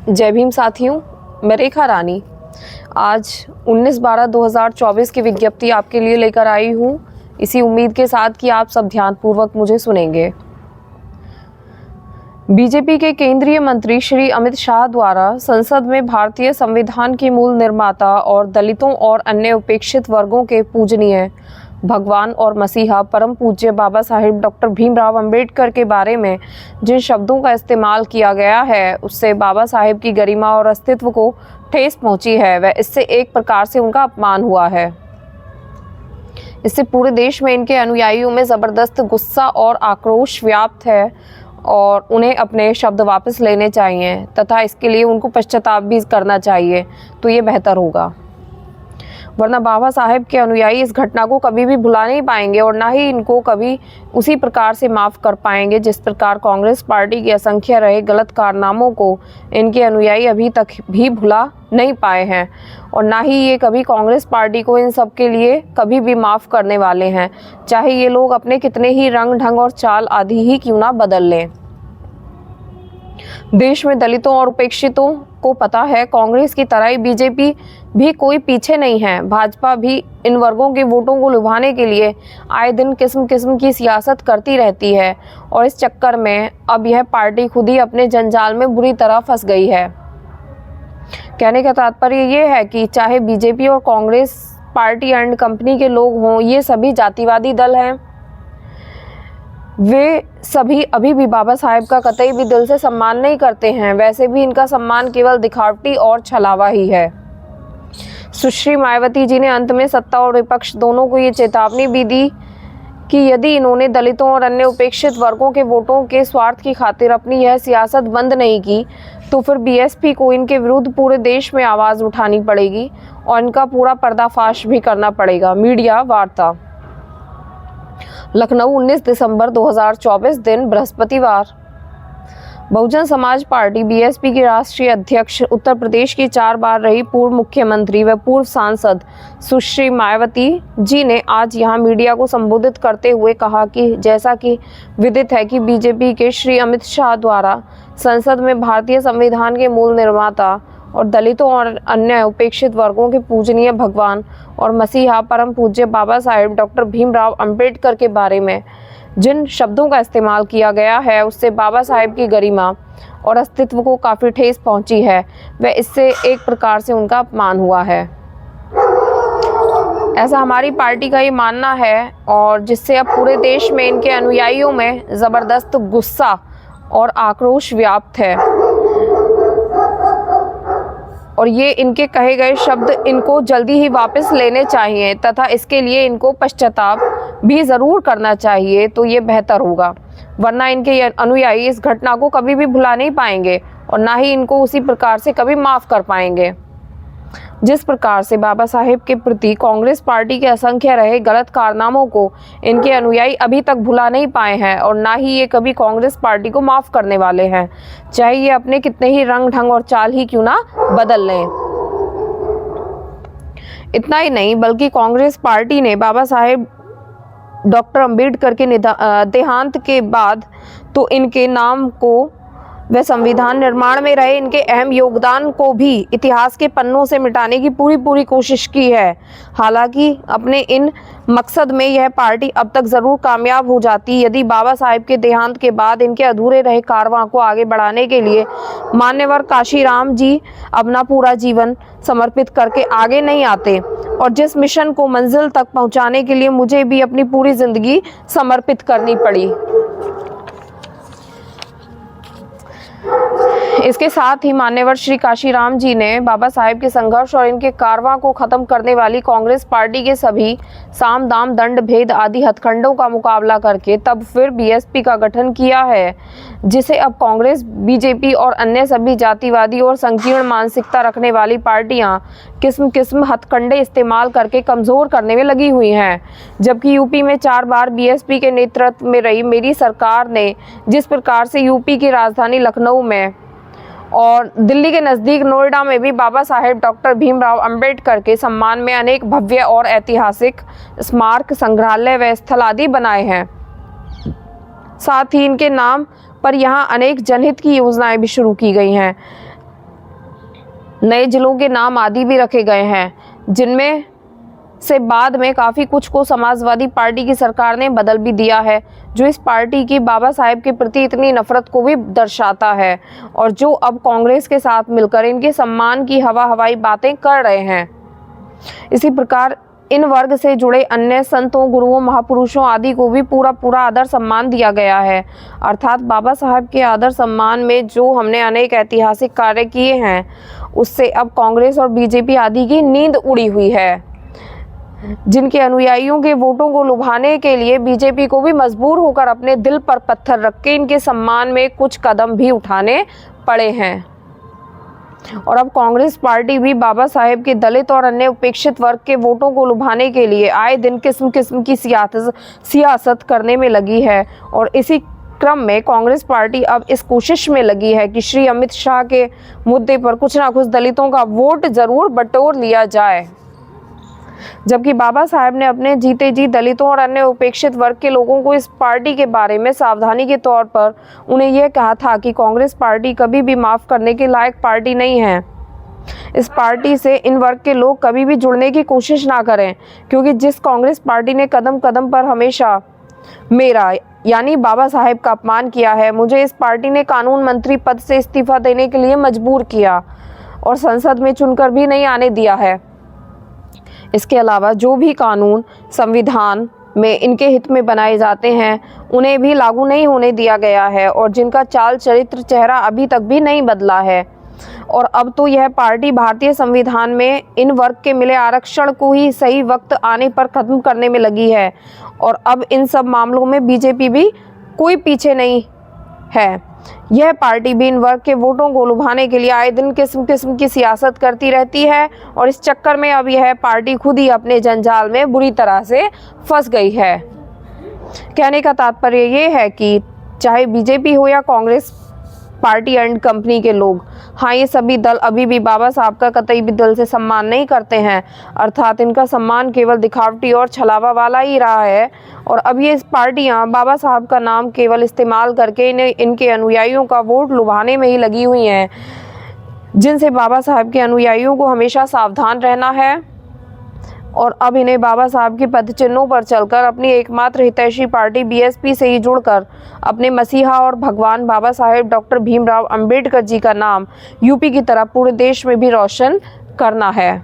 जय भीम साथियों, मैं रेखा रानी आज 19/12/2024 की विज्ञप्ति आपके लिए लेकर आई हूँ, इसी उम्मीद के साथ कि आप सब ध्यानपूर्वक मुझे सुनेंगे। बीजेपी के केंद्रीय मंत्री श्री अमित शाह द्वारा संसद में भारतीय संविधान के मूल निर्माता और दलितों और अन्य उपेक्षित वर्गों के पूजनीय भगवान और मसीहा परम पूज्य बाबा साहेब डॉक्टर भीमराव अंबेडकर के बारे में जिन शब्दों का इस्तेमाल किया गया है, उससे बाबा साहेब की गरिमा और अस्तित्व को ठेस पहुंची है। वह इससे एक प्रकार से उनका अपमान हुआ है। इससे पूरे देश में इनके अनुयायियों में ज़बरदस्त गुस्सा और आक्रोश व्याप्त है और उन्हें अपने शब्द वापस लेने चाहिए तथा इसके लिए उनको पश्चाताप भी करना चाहिए, तो ये बेहतर होगा। वरना बाबा साहेब के अनुयायी इस घटना को कभी भी भुला नहीं पाएंगे और ना ही इनको कभी उसी प्रकार से माफ़ कर पाएंगे जिस प्रकार कांग्रेस पार्टी के असंख्य रहे गलत कारनामों को इनके अनुयायी अभी तक भी भुला नहीं पाए हैं और ना ही ये कभी कांग्रेस पार्टी को इन सब के लिए कभी भी माफ़ करने वाले हैं, चाहे ये लोग अपने कितने ही रंग ढंग और चाल आदि ही क्यों ना बदल लें। देश में दलितों और उपेक्षितों को पता है, कांग्रेस की तरह ही बीजेपी भी कोई पीछे नहीं है। भाजपा भी इन वर्गों के वोटों को लुभाने के लिए आए दिन किस्म किस्म की सियासत करती रहती है और इस चक्कर में अब यह पार्टी खुद ही अपने जंजाल में बुरी तरह फंस गई है। कहने का तात्पर्य ये है कि चाहे बीजेपी और कांग्रेस पार्टी एंड कंपनी के लोग हों, ये सभी जातिवादी दल हैं। वे सभी अभी भी बाबा साहेब का कतई भी दिल से सम्मान नहीं करते हैं। वैसे भी इनका सम्मान केवल दिखावटी और छलावा ही है। सुश्री मायावती जी ने अंत में सत्ता और विपक्ष दोनों को ये चेतावनी भी दी कि यदि इन्होंने दलितों और अन्य उपेक्षित वर्गों के वोटों के स्वार्थ की खातिर अपनी यह सियासत बंद नहीं की तो फिर बीएसपी को इनके विरुद्ध पूरे देश में आवाज़ उठानी पड़ेगी और इनका पूरा पर्दाफाश भी करना पड़ेगा। मीडिया वार्ता, लखनऊ 19 दिसंबर 2024 दिन बृहस्पतिवार। बहुजन समाज पार्टी बीएसपी की राष्ट्रीय अध्यक्ष उत्तर प्रदेश की 4 बार रही पूर्व मुख्यमंत्री व पूर्व सांसद सुश्री मायावती जी ने आज यहां मीडिया को संबोधित करते हुए कहा कि जैसा कि विदित है कि बीजेपी के श्री अमित शाह द्वारा संसद में भारतीय संविधान के मूल निर्माता और दलितों और अन्य उपेक्षित वर्गों के पूजनीय भगवान और मसीहा परम पूज्य बाबा साहेब डॉक्टर भीमराव अंबेडकर के बारे में जिन शब्दों का इस्तेमाल किया गया है, उससे बाबा साहेब की गरिमा और अस्तित्व को काफ़ी ठेस पहुंची है। वह इससे एक प्रकार से उनका अपमान हुआ है, ऐसा हमारी पार्टी का ये मानना है और जिससे अब पूरे देश में इनके अनुयायियों में ज़बरदस्त गुस्सा और आक्रोश व्याप्त है और ये इनके कहे गए शब्द इनको जल्दी ही वापस लेने चाहिए तथा इसके लिए इनको पश्चाताप भी ज़रूर करना चाहिए, तो ये बेहतर होगा। वरना इनके अनुयायी इस घटना को कभी भी भुला नहीं पाएंगे और ना ही इनको उसी प्रकार से कभी माफ़ कर पाएंगे जिस प्रकार से बाबा साहेब के प्रति कांग्रेस पार्टी के असंख्य रहे गलत कारनामों को इनके अनुयायी अभी तक भुला नहीं पाए हैं और ना ही ये कभी कांग्रेस पार्टी को माफ़ करने वाले हैं, चाहे ये अपने कितने ही रंग ढंग और चाल ही क्यों ना बदल लें। इतना ही नहीं बल्कि कांग्रेस पार्टी ने बाबा साहेब डॉक्टर अंबेडकर के देहांत के बाद तो इनके नाम को व संविधान निर्माण में रहे इनके अहम योगदान को भी इतिहास के पन्नों से मिटाने की पूरी कोशिश की है। हालांकि अपने इन मकसद में यह पार्टी अब तक ज़रूर कामयाब हो जाती यदि बाबा साहेब के देहांत के बाद इनके अधूरे रहे कारवां को आगे बढ़ाने के लिए मान्यवर काशीराम जी अपना पूरा जीवन समर्पित करके आगे नहीं आते और जिस मिशन को मंजिल तक पहुंचाने के लिए मुझे भी अपनी पूरी ज़िंदगी समर्पित करनी पड़ी। इसके साथ ही मान्यवर श्री काशीराम जी ने बाबा साहेब के संघर्ष और इनके कारवां को खत्म करने वाली कांग्रेस पार्टी के सभी साम दाम दंड भेद आदि हथकंडों का मुकाबला करके तब फिर बीएसपी का गठन किया है, जिसे अब कांग्रेस, बीजेपी और अन्य सभी जातिवादी और संकीर्ण मानसिकता रखने वाली पार्टियां किस्म हथकंडे इस्तेमाल करके कमज़ोर करने में लगी हुई हैं। जबकि यूपी में 4 बार बीएसपी के नेतृत्व में रही मेरी सरकार ने जिस प्रकार से यूपी की राजधानी लखनऊ में और दिल्ली के नज़दीक नोएडा में भी बाबा साहेब डॉक्टर भीमराव अंबेडकर के सम्मान में अनेक भव्य और ऐतिहासिक स्मारक, संग्रहालय व स्थल आदि बनाए हैं। साथ ही इनके नाम पर यहाँ अनेक जनहित की योजनाएं भी शुरू की गई हैं। नए जिलों के नाम आदि भी रखे गए हैं, जिनमें से बाद में काफ़ी कुछ को समाजवादी पार्टी की सरकार ने बदल भी दिया है, जो इस पार्टी की बाबा साहेब के प्रति इतनी नफरत को भी दर्शाता है और जो अब कांग्रेस के साथ मिलकर इनके सम्मान की हवाई बातें कर रहे हैं। इसी प्रकार इन वर्ग से जुड़े अन्य संतों, गुरुओं, महापुरुषों आदि को भी पूरा आदर सम्मान दिया गया है। अर्थात बाबा साहब के आदर सम्मान में जो हमने अनेक ऐतिहासिक कार्य किए हैं, उससे अब कांग्रेस और बीजेपी आदि की नींद उड़ी हुई है, जिनके अनुयायियों के वोटों को लुभाने के लिए बीजेपी को भी मजबूर होकर अपने दिल पर पत्थर रख के इनके सम्मान में कुछ कदम भी उठाने पड़े हैं। और अब कांग्रेस पार्टी भी बाबा साहेब के दलित और अन्य उपेक्षित वर्ग के वोटों को लुभाने के लिए आए दिन किस्म किस्म की सियासत करने में लगी है। और इसी क्रम में कांग्रेस पार्टी अब इस कोशिश में लगी है कि श्री अमित शाह के मुद्दे पर कुछ ना कुछ दलितों का वोट जरूर बटोर लिया जाए, जबकि बाबा साहेब ने अपने जीते जी दलितों और अन्य उपेक्षित वर्ग के लोगों को इस पार्टी के बारे में सावधानी के तौर पर उन्हें यह कहा था कि कांग्रेस पार्टी कभी भी माफ़ करने के लायक पार्टी नहीं है। इस पार्टी से इन वर्ग के लोग कभी भी जुड़ने की कोशिश ना करें, क्योंकि जिस कांग्रेस पार्टी ने कदम कदम पर हमेशा मेरा यानी बाबा साहेब का अपमान किया है, मुझे इस पार्टी ने कानून मंत्री पद से इस्तीफा देने के लिए मजबूर किया और संसद में चुनकर भी नहीं आने दिया है। इसके अलावा जो भी कानून संविधान में इनके हित में बनाए जाते हैं, उन्हें भी लागू नहीं होने दिया गया है और जिनका चाल चरित्र चेहरा अभी तक भी नहीं बदला है। और अब तो यह पार्टी भारतीय संविधान में इन वर्ग के मिले आरक्षण को ही सही वक्त आने पर खत्म करने में लगी है। और अब इन सब मामलों में बीजेपी भी कोई पीछे नहीं है। यह पार्टी भी इन वर्ग के वोटों को लुभाने के लिए आए दिन किस्म किस्म की सियासत करती रहती है और इस चक्कर में अब यह पार्टी खुद ही अपने जंजाल में बुरी तरह से फंस गई है। कहने का तात्पर्य ये है कि चाहे बीजेपी हो या कांग्रेस पार्टी एंड कंपनी के लोग, हाँ, ये सभी दल अभी भी बाबा साहब का कतई भी दिल से सम्मान नहीं करते हैं। अर्थात इनका सम्मान केवल दिखावटी और छलावा वाला ही रहा है। और अब ये पार्टियां बाबा साहब का नाम केवल इस्तेमाल करके इनके अनुयायियों का वोट लुभाने में ही लगी हुई हैं, जिनसे बाबा साहब के अनुयायियों को हमेशा सावधान रहना है। और अब इन्हें बाबा साहब के पद चिन्हों पर चलकर अपनी एकमात्र हितैषी पार्टी बीएसपी से ही जुड़कर अपने मसीहा और भगवान बाबा साहेब डॉक्टर भीमराव अंबेडकर जी का नाम यूपी की तरह पूरे देश में भी रोशन करना है,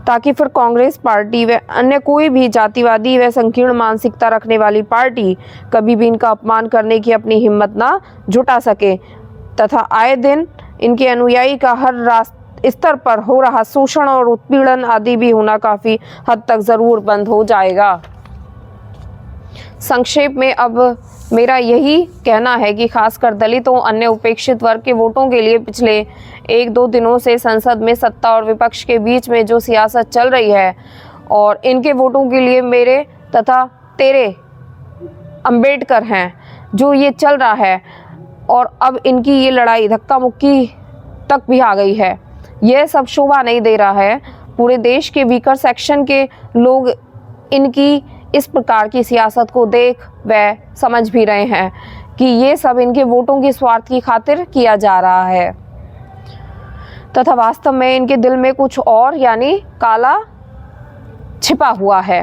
ताकि फिर कांग्रेस पार्टी व अन्य कोई भी जातिवादी व संकीर्ण मानसिकता रखने वाली पार्टी कभी भी इनका अपमान करने की अपनी हिम्मत ना जुटा सके तथा आए दिन इनके अनुयायी का हर स्तर पर हो रहा शोषण और उत्पीड़न आदि भी होना काफ़ी हद तक ज़रूर बंद हो जाएगा। संक्षेप में अब मेरा यही कहना है कि खासकर दलितों, अन्य उपेक्षित वर्ग के वोटों के लिए पिछले 1-2 दिनों से संसद में सत्ता और विपक्ष के बीच में जो सियासत चल रही है और इनके वोटों के लिए मेरे तथा तेरे अंबेडकर हैं, जो ये चल रहा है और अब इनकी ये लड़ाई धक्का मुक्की तक भी आ गई है, यह सब शोभा नहीं दे रहा है। पूरे देश के वीकर सेक्शन के लोग इनकी इस प्रकार की सियासत को देख व समझ भी रहे हैं कि ये सब इनके वोटों के स्वार्थ की खातिर किया जा रहा है तथा वास्तव में इनके दिल में कुछ और यानी काला छिपा हुआ है।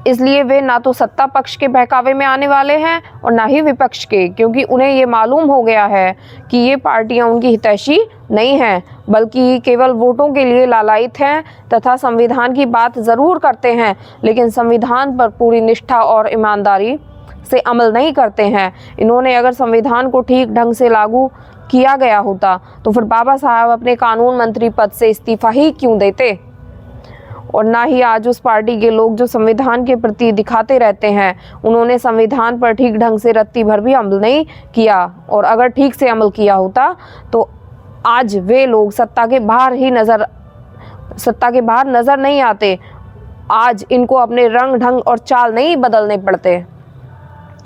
इसलिए वे ना तो सत्ता पक्ष के बहकावे में आने वाले हैं और ना ही विपक्ष के, क्योंकि उन्हें ये मालूम हो गया है कि ये पार्टियां उनकी हितैषी नहीं हैं, बल्कि केवल वोटों के लिए लालायित हैं तथा संविधान की बात ज़रूर करते हैं, लेकिन संविधान पर पूरी निष्ठा और ईमानदारी से अमल नहीं करते हैं। इन्होंने अगर संविधान को ठीक ढंग से लागू किया गया होता तो फिर बाबा साहब अपने कानून मंत्री पद से इस्तीफा ही क्यों देते, और ना ही आज उस पार्टी के लोग जो संविधान के प्रति दिखाते रहते हैं, उन्होंने संविधान पर ठीक ढंग से रत्ती भर भी अमल नहीं किया। और अगर ठीक से अमल किया होता तो आज वे लोग सत्ता के बाहर नजर नहीं आते। आज इनको अपने रंग ढंग और चाल नहीं बदलने पड़ते,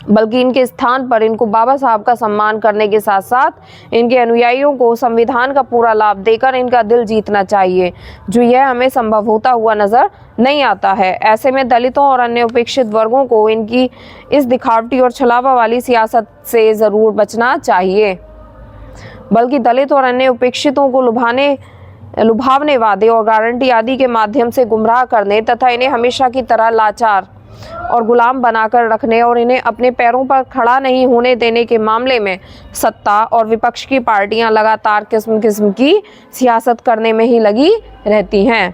बल्कि इनके स्थान पर इनको बाबा साहब का सम्मान करने के साथ साथ इनके अनुयायियों को संविधान का पूरा लाभ देकर इनका दिल जीतना चाहिए, जो यह हमें संभव होता हुआ नजर नहीं आता है। ऐसे में दलितों और अन्य उपेक्षित वर्गों को इनकी इस दिखावटी और छलावा वाली सियासत से ज़रूर बचना चाहिए। बल्कि दलित और अन्य उपेक्षितों को लुभावने वादे और गारंटी आदि के माध्यम से गुमराह करने तथा इन्हें हमेशा की तरह लाचार और गुलाम बनाकर रखने और इन्हें अपने पैरों पर खड़ा नहीं होने देने के मामले में सत्ता और विपक्ष की पार्टियां लगातार किस्म किस्म की सियासत करने में ही लगी रहती हैं।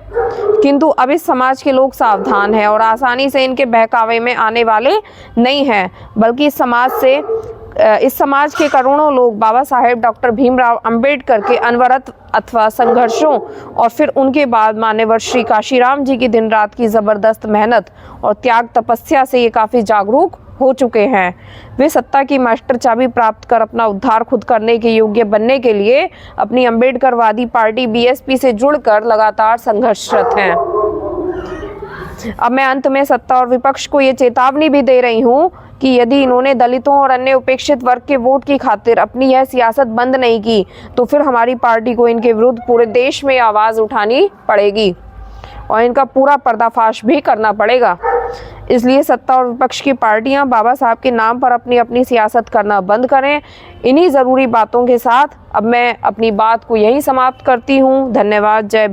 किंतु अब इस समाज के लोग सावधान हैं और आसानी से इनके बहकावे में आने वाले नहीं हैं, बल्कि इस समाज के करोड़ों लोग बाबा साहेब डॉक्टर भीमराव अंबेडकर के अनवरत अथवा संघर्षों और फिर उनके बाद मान्यवर श्री काशीराम जी की दिन रात की जबरदस्त मेहनत और त्याग तपस्या से ये काफी जागरूक हो चुके हैं। वे सत्ता की मास्टर चाबी प्राप्त कर अपना उद्धार खुद करने के योग्य बनने के लिए अपनी अंबेडकरवादी पार्टी बीएसपी से जुड़कर लगातार संघर्षरत हैं। अब मैं अंत में सत्ता और विपक्ष को ये चेतावनी भी दे रही हूँ कि यदि इन्होंने दलितों और अन्य उपेक्षित वर्ग के वोट की खातिर अपनी यह सियासत बंद नहीं की तो फिर हमारी पार्टी को इनके विरुद्ध पूरे देश में आवाज़ उठानी पड़ेगी और इनका पूरा पर्दाफाश भी करना पड़ेगा। इसलिए सत्ता और विपक्ष की पार्टियां बाबा साहब के नाम पर अपनी अपनी सियासत करना बंद करें। इन्हीं ज़रूरी बातों के साथ अब मैं अपनी बात को यहीं समाप्त करती हूँ। धन्यवाद। जय